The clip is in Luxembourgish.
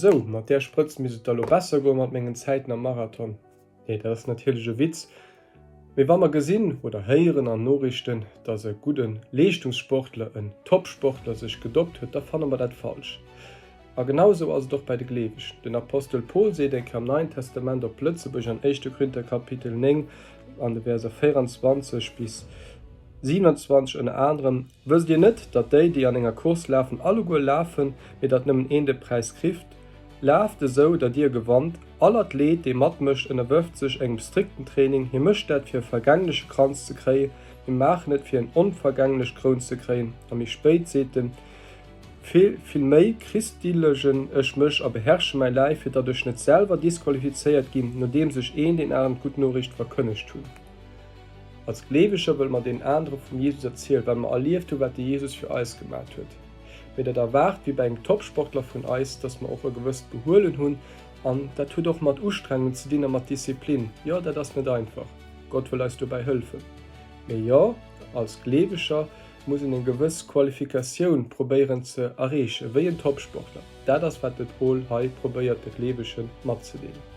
so, mat der Spritz mis da lo besser go mat menggen Zeititen am Marathon. Nee, das ist natürlichsche Witz. Wir Wammer gesinn oder heieren an Norrichten, dat se guten Leistungssportler en Topsportler sich gedoppt huet, da fan man dat falsch. A genauso as doch bei de Glewisch. Den Apostel Paul se den am Neuen Testament op Plötzeburg an 1. Korinther Kapitel 9 an de Verse 24 bis 27 und anderem wüsst ihr net, dat die an enger Kurs laufen alle go laufen, mit dat nimmen en de Preis krift, laufte so, dat dir gewandt, all Athlet, de mat mischt erwirft sich engem strikten Training, hier mischt dat fir vergängliche Kranz zu kreen, hier mach net fir en unvergänglich Kron zu kreen, am mich spät seten, viel méi christlichen ech misch a beherrsche mein Leif, fir dadurch net selber disqualifiziert gin, nur dem sich den anderen gut Nachricht verkündigt tun. Als Gläubischer will man den anderen von Jesus erzählen, weil man erlebt, was Jesus für uns gemacht hat. Wenn er da wart, wie bei einem Topsportler von uns, dass man auch ein gewisses Beholen haben, und das tut auch mit Anstrengung zu dienen, mit Disziplin. Ja, das ist nicht einfach. Gott will uns dabei helfen. Aber ja, als Gläubischer muss ich eine gewisse Qualifikation probieren zu erreichen, wie ein Topsportler. Das ist, was der Paul hier probiert, den Gläubigen mitzugeben.